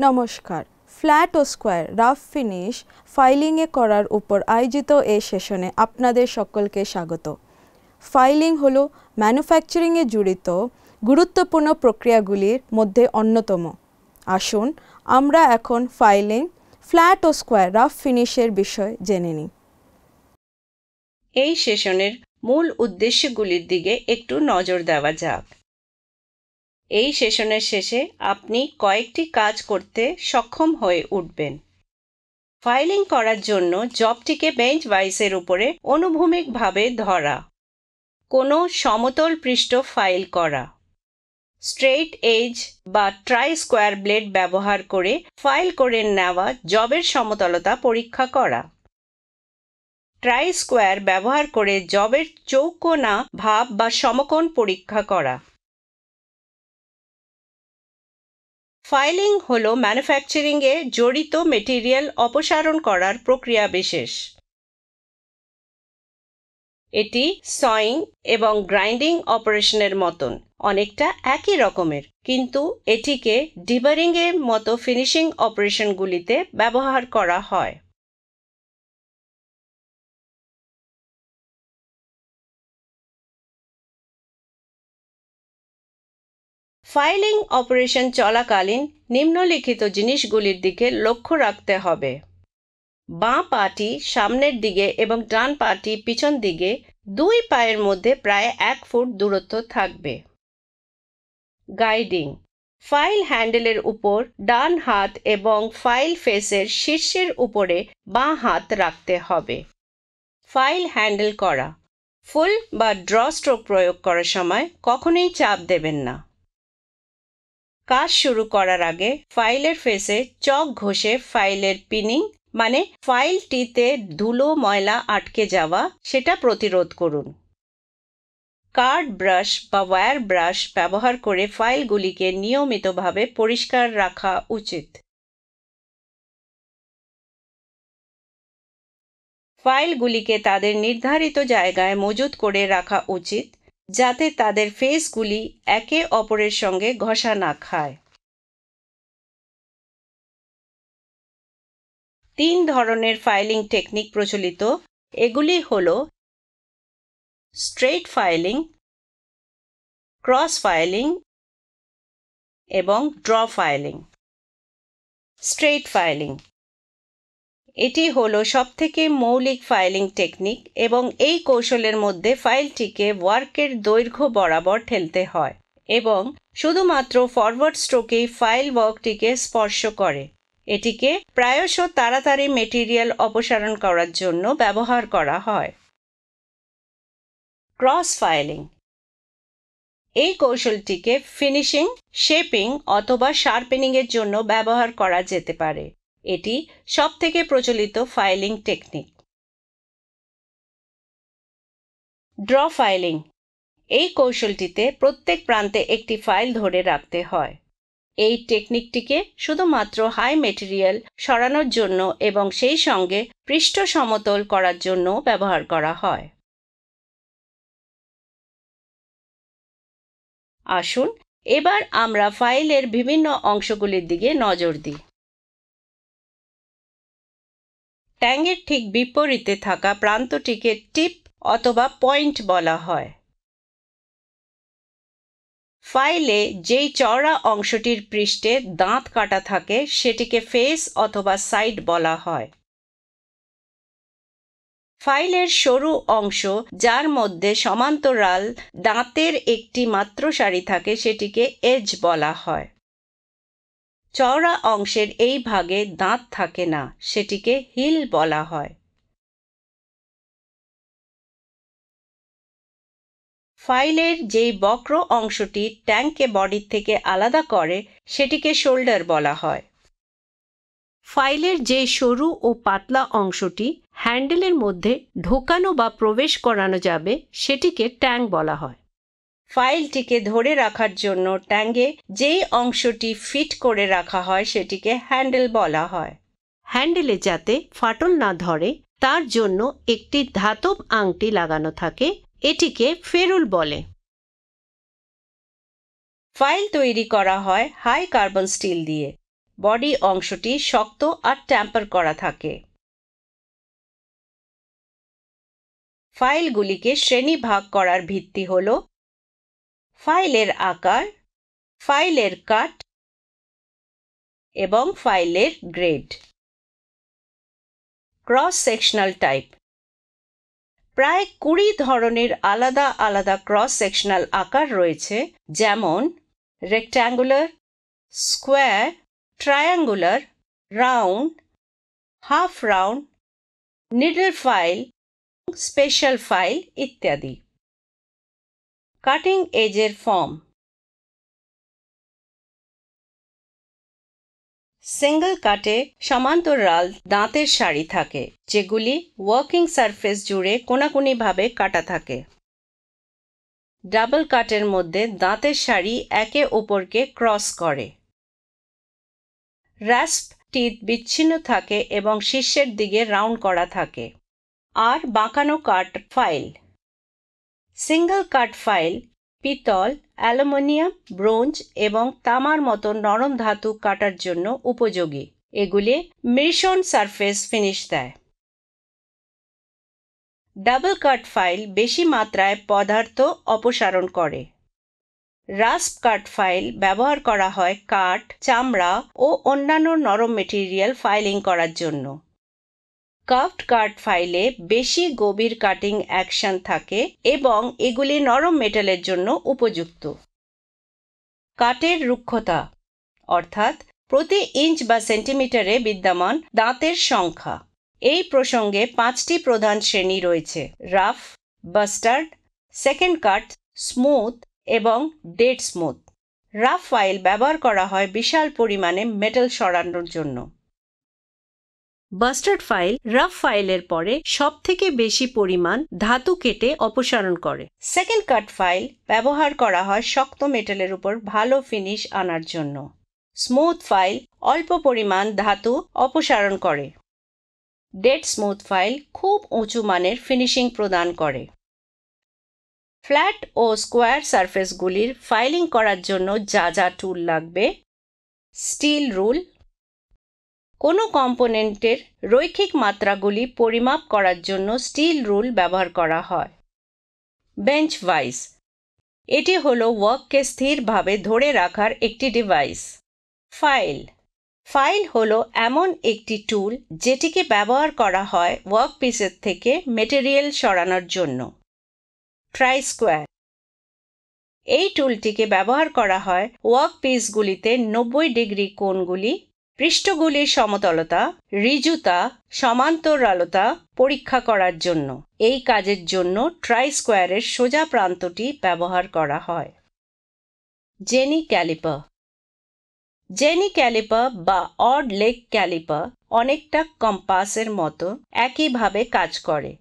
নমস্কার, ফ্ল্যাট ও square rough finish ফাইলিংয়ে করার উপর আয়োজিত এই সেশনে আপনাদের সকলকে স্বাগত। ফাইলিং হলো ম্যানুফ্যাকচারিংয়ে জড়িত গুরুত্বপূর্ণ প্রক্রিয়াগুলির মধ্যে অন্যতম। আসুন আমরা এখন ফাইলিং, ফ্ল্যাট ও স্কোয়ার রাফ ফিনিশের বিষয় জেনে নিই। এই সেশনের মূল উদ্দেশ্যগুলির দিকে একটু নজর দেওয়া যাক। এই সেশনের শেষে আপনি কয়েকটি কাজ করতে সক্ষম হয়ে উঠবেন। ফাইলিং করার জন্য জবটিকে বেঞ্চ ভাইসের উপরে অনুভূমিকভাবে ধরা, কোনো সমতল পৃষ্ঠ ফাইল করা, স্ট্রেইট এজ বা ট্রাই স্কোয়ার ব্লেড ব্যবহার করে ফাইল করে নেওয়া জবের সমতলতা পরীক্ষা করা, ট্রাই স্কোয়ার ব্যবহার করে জবের চৌকোনা ভাব বা সমকোণ পরীক্ষা করা। ফাইলিং হলো ম্যানুফ্যাকচারিংয়ে জড়িত মেটেরিয়াল অপসারণ করার প্রক্রিয়া বিশেষ। এটি সয়িং এবং গ্রাইন্ডিং অপারেশনের মতন অনেকটা একই রকমের, কিন্তু এটিকে ডিবারিংয়ের মতো ফিনিশিং অপারেশনগুলিতে ব্যবহার করা হয়। ফাইলিং অপারেশন চলাকালীন নিম্নলিখিত জিনিসগুলির দিকে লক্ষ্য রাখতে হবে। বাঁ পাটি সামনের দিকে এবং ডান পাটি পিছন দিকে, দুই পায়ের মধ্যে প্রায় 1 ফুট দূরত্ব থাকবে। গাইডিং, ফাইল হ্যান্ডেলের উপর ডান হাত এবং ফাইল ফেসের শীর্ষের উপরে বাঁ হাত রাখতে হবে। ফাইল হ্যান্ডেল করা, ফুল বা ড্র স্ট্রোক প্রয়োগ করার সময় কখনোই চাপ দেবেন না। কাজ শুরু করার আগে ফাইলের ফেসে চক ঘষে ফাইলের পিনিং মানে ফাইলটিতে ধুলো ময়লা আটকে যাওয়া সেটা প্রতিরোধ করুন। কার্ড ব্রাশ বা ওয়্যার ব্রাশ ব্যবহার করে ফাইলগুলিকে নিয়মিতভাবে পরিষ্কার রাখা উচিত। ফাইলগুলিকে তাদের নির্ধারিত জায়গায় মজুত করে রাখা উচিত, যাতে তাদের ফেসগুলি একে অপরের সঙ্গে ঘষা না খায়। 3 ধরনের ফাইলিং টেকনিক প্রচলিত, এগুলি হল স্ট্রেইট ফাইলিং, ক্রস ফাইলিং এবং ড্র ফাইলিং। স্ট্রেইট ফাইলিং, এটি হলো সবথেকে মৌলিক ফাইলিং টেকনিক এবং এই কৌশলের মধ্যে ফাইলটিকে ওয়ার্কের দৈর্ঘ্য বরাবর ঠেলতে হয় এবং শুধুমাত্র ফরওয়ার্ড স্ট্রোকেই ফাইল ওয়ার্কটিকে স্পর্শ করে। এটিকে প্রায়শ তাড়াতাড়ি মেটেরিয়াল অপসারণ করার জন্য ব্যবহার করা হয়। ক্রস ফাইলিং, এই কৌশলটিকে ফিনিশিং, শেপিং অথবা শার্পেনিংয়ের জন্য ব্যবহার করা যেতে পারে। এটি সবথেকে প্রচলিত ফাইলিং টেকনিক। ড্র ফাইলিং, এই কৌশলটিতে প্রত্যেক প্রান্তে একটি ফাইল ধরে রাখতে হয়। এই টেকনিকটিকে শুধুমাত্র হাই মেটেরিয়াল সরানোর জন্য এবং সেই সঙ্গে পৃষ্ঠ সমতল করার জন্য ব্যবহার করা হয়। আসুন এবার আমরা ফাইলের বিভিন্ন অংশগুলির দিকে নজর দিই। ট্যাঙ্গের ঠিক বিপরীতে থাকা প্রান্তটিকে টিপ অথবা পয়েন্ট বলা হয়। ফাইলে যেই চওড়া অংশটির পৃষ্ঠে দাঁত কাটা থাকে সেটিকে ফেস অথবা সাইড বলা হয়। ফাইলের সরু অংশ যার মধ্যে সমান্তরাল দাঁতের একটি মাত্র সারি থাকে সেটিকে এজ বলা হয়। চওড়া অংশের এই ভাগে দাঁত থাকে না, সেটিকে হিল বলা হয়। ফাইলের যেই বক্র অংশটি ট্যাঙ্ককে বডির থেকে আলাদা করে সেটিকে শোল্ডার বলা হয়। ফাইলের যে সরু ও পাতলা অংশটি হ্যান্ডেলের মধ্যে ঢোকানো বা প্রবেশ করানো যাবে সেটিকে ট্যাঙ্ক বলা হয়। ফাইলটিকে ধরে রাখার জন্য ট্যাঙ্গে যেই অংশটি ফিট করে রাখা হয় সেটিকে হ্যান্ডেল বলা হয়। হ্যান্ডেলে যাতে ফাটল না ধরে তার জন্য একটি ধাতব আংটি লাগানো থাকে, এটিকে ফেরুল বলে। ফাইল তৈরি করা হয় হাই কার্বন স্টিল দিয়ে। বডি অংশটি শক্ত আর ট্যাম্পার করা থাকে। ফাইলগুলিকে শ্রেণীভাগ করার ভিত্তি হল ফাইলের আকার, ফাইলের কাট এবং ফাইলের গ্রেড। Cross sectional type. প্রায় 20 ধরনের আলাদা আলাদা ক্রস সেকশনাল আকার রয়েছে, যেমন rectangular, square, triangular, round, half round, needle file, special file ইত্যাদি। কাটিং এজের ফর্ম। সিঙ্গল কাটে সমান্তরাল দাঁতের সারি থাকে, যেগুলি ওয়ার্কিং সারফেস জুড়ে কোনাকুনিভাবে কাটা থাকে। ডাবল কাটের মধ্যে দাঁতের সারি একে অপরকে ক্রস করে। রাস্প টিথ বিচ্ছিন্ন থাকে এবং শীর্ষের দিকে রাউন্ড করা থাকে। আর বাঁকানো কাট ফাইল। সিঙ্গল কাট ফাইল পিতল, অ্যালুমিনিয়াম, ব্রোঞ্জ এবং তামার মতো নরম ধাতু কাটার জন্য উপযোগী। এগুলি মিশ্রণ সারফেস ফিনিশ দেয়। ডাবল কাট ফাইল বেশি মাত্রায় পদার্থ অপসারণ করে। রাস্প কাট ফাইল ব্যবহার করা হয় কাঠ, চামড়া ও অন্যান্য নরম মেটেরিয়াল ফাইলিং করার জন্য। কার্ভড কাট ফাইলে বেশি গভীর কাটিং অ্যাকশন থাকে এবং এগুলি নরম মেটালের জন্য উপযুক্ত। কাটের রুক্ষতা, অর্থাৎ প্রতি ইঞ্চ বা সেন্টিমিটারে বিদ্যমান দাঁতের সংখ্যা। এই প্রসঙ্গে 5টি প্রধান শ্রেণী রয়েছে: রাফ, বাস্টার্ড, সেকেন্ড কাট, স্মুথ এবং ডেড স্মুথ। রাফ ফাইল ব্যবহার করা হয় বিশাল পরিমাণে মেটাল সরানোর জন্য। বাস্টার্ড ফাইল রাফ ফাইলের পরে সবথেকে বেশি পরিমাণ ধাতু কেটে অপসারণ করে। সেকেন্ড কাট ফাইল ব্যবহার করা হয় শক্ত মেটালের উপর ভালো ফিনিশ আনার জন্য। স্মুথ ফাইল অল্প পরিমাণ ধাতু অপসারণ করে। ডেড স্মুথ ফাইল খুব উঁচু মানের ফিনিশিং প্রদান করে। ফ্ল্যাট ও স্কোয়ার সারফেসগুলির ফাইলিং করার জন্য যা যা টুল লাগবে: স্টিল রুল, কোনো কম্পোনেন্টের রৈখিক মাত্রাগুলি পরিমাপ করার জন্য স্টিল রুল ব্যবহার করা হয়। বেঞ্চ ভাইস, এটি হলো ওয়ার্ককে স্থিরভাবে ধরে রাখার একটি ডিভাইস। ফাইল, ফাইল হলো এমন একটি টুল যেটিকে ব্যবহার করা হয় ওয়ার্কপিসের থেকে মেটেরিয়াল সরানোর জন্য। ট্রাই স্কোয়ার, এই টুলটিকে ব্যবহার করা হয় ওয়ার্কপিসগুলিতে 90 ডিগ্রি কোণগুলি, পৃষ্ঠগুলির সমতলতা, ঋজুতা, সমান্তরালতা পরীক্ষা করার জন্য। এই কাজের জন্য ট্রাই স্কোয়ারের সোজা প্রান্তটি ব্যবহার করা হয়। জেনি ক্যালিপার, জেনি ক্যালিপার বা অড লেগ ক্যালিপার অনেকটা কম্পাসের মতো একইভাবে কাজ করে।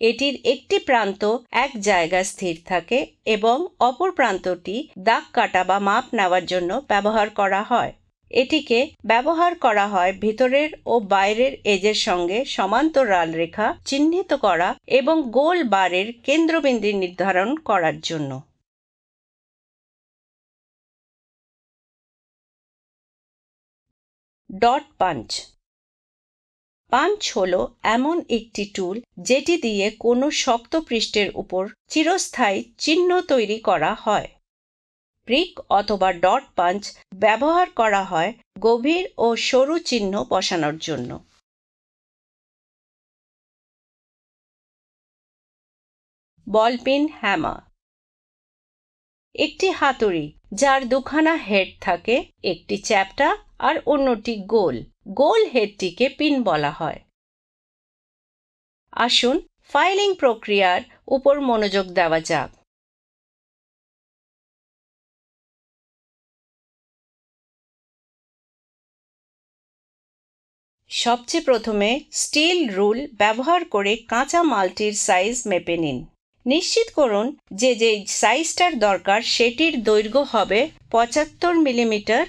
এটির একটি প্রান্ত এক জায়গায় স্থির থাকে এবং অপর প্রান্তটি দাগ কাটা বা মাপ নেওয়ার জন্য ব্যবহার করা হয়। এটিকে ব্যবহার করা হয় ভিতরের ও বাইরের এজের সঙ্গে সমান্তরাল রেখা চিহ্নিত করা এবং গোল বারের কেন্দ্রবিন্দু নির্ধারণ করার জন্য। ডট পাঞ্চ, পাঞ্চ হলো এমন একটি টুল যেটি দিয়ে কোনো শক্ত পৃষ্ঠের উপর চিরস্থায়ী চিহ্ন তৈরি করা হয়। ব্রিক অথবা ডট পাঞ্চ ব্যবহার করা হয় গভীর ও সরু চিহ্ন বসানোর জন্য। বলপিন হ্যামার, একটি হাতুড়ি যার দুখানা হেড থাকে, একটি চ্যাপ্টা আর অন্যটি গোল। গোল হেডটিকে পিন বলা হয়। আসুন ফাইলিং প্রক্রিয়ার উপর মনোযোগ দেওয়া যাক। সবচেয়ে প্রথমে স্টিল রুল ব্যবহার করে কাঁচা মালটির সাইজ মেপে নিন। নিশ্চিত করুন যে সাইজটার দরকার সেটির দৈর্ঘ্য হবে 75 মিলিমিটার,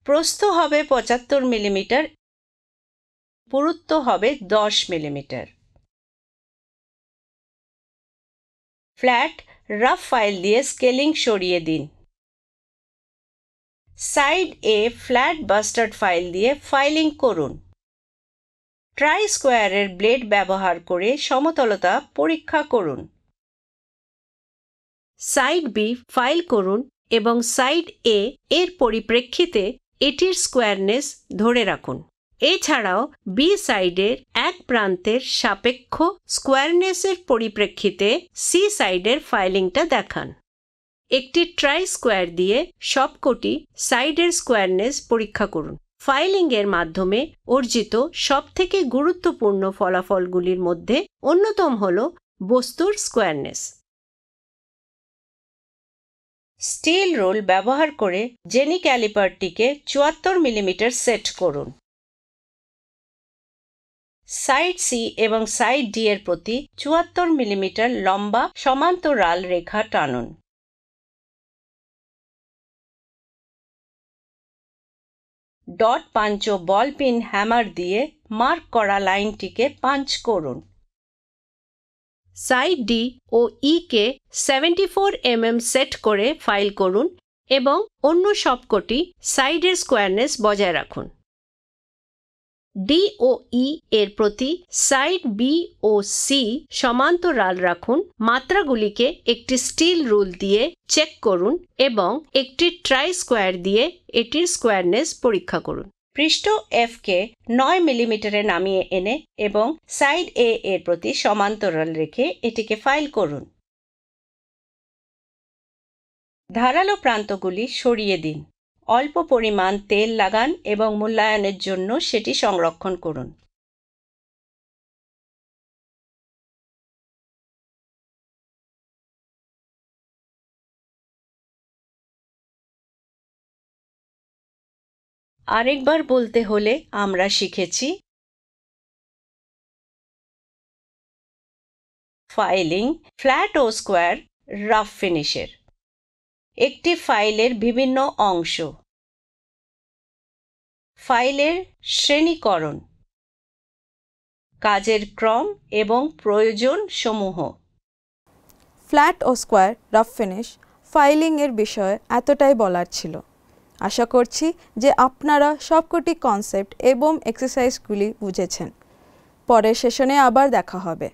প্রস্থ হবে 75 মিলিমিটার, পুরুত্ব হবে 10 মিলিমিটার। ফ্ল্যাট রাফ ফাইল দিয়ে স্কেলিং সরিয়ে দিন। সাইড এ ফ্ল্যাট বাস্টার্ড ফাইল দিয়ে ফাইলিং করুন। ট্রাই স্কোয়ারের ব্লেড ব্যবহার করে সমতলতা পরীক্ষা করুন। সাইড বি ফাইল করুন এবং সাইড এ এর পরিপ্রেক্ষিতে এটির স্কোয়ারনেস ধরে রাখুন। এছাড়াও বি সাইডের এক প্রান্তের সাপেক্ষ স্কোয়ারনেসের পরিপ্রেক্ষিতে সি সাইডের ফাইলিংটা দেখান। একটি ট্রাই স্কোয়ার দিয়ে সবকটি সাইডের স্কোয়ারনেস পরীক্ষা করুন। ফাইলিংয়ের মাধ্যমে অর্জিত সবথেকে গুরুত্বপূর্ণ ফলাফলগুলির মধ্যে অন্যতম হল বস্তুর স্কোয়ারনেস। স্টিল রুল ব্যবহার করে জেনি ক্যালিপারটিকে ৭৪ মিলিমিটার সেট করুন। সাইড সি এবং সাইড ডি এর প্রতি ৭৪ মিলিমিটার লম্বা সমান্তরাল রেখা টানুন। ডট পাঞ্চ ও বল পিন হ্যামার দিয়ে মার্ক করা লাইনটিকে পাঞ্চ করুন। সাইড ডি ও ই কে ৭৪ mm সেট করে ফাইল করুন এবং অন্য সবকটি সাইডের স্কোয়ারনেস বজায় রাখুন। ডি ও ই এর প্রতি সাইড বি ও সি সমান্তরাল রাখুন। মাত্রাগুলিকে একটি স্টিল রুল দিয়ে চেক করুন এবং একটি ট্রাই স্কোয়ার দিয়ে এটির স্কোয়ারনেস পরীক্ষা করুন। পৃষ্ঠ এফ কে ৯ মিলিমিটারে নামিয়ে এনে এবং সাইড এ এর প্রতি সমান্তরাল রেখে এটিকে ফাইল করুন। ধারালো প্রান্তগুলি সরিয়ে দিন। অল্প পরিমাণ তেল লাগান এবং মূল্যায়নের জন্য সেটি সংরক্ষণ করুন। আরেকবার বলতে হলে আমরা শিখেছি ফাইলিং, ফ্ল্যাট ও স্কোয়ার, রাফ ফিনিশের, একটি ফাইলের বিভিন্ন অংশ, ফাইলের শ্রেণীকরণ, কাজের ক্রম এবং প্রয়োজন সমূহ। ফ্ল্যাট ও স্কোয়ার, রাফ ফিনিশ, ফাইলিংয়ের বিষয়ে এতটাই বলার ছিল। আশা করছি যে আপনারা সবকটি কনসেপ্ট এবং এক্সারসাইজগুলি বুঝেছেন। পরের সেশনে আবার দেখা হবে।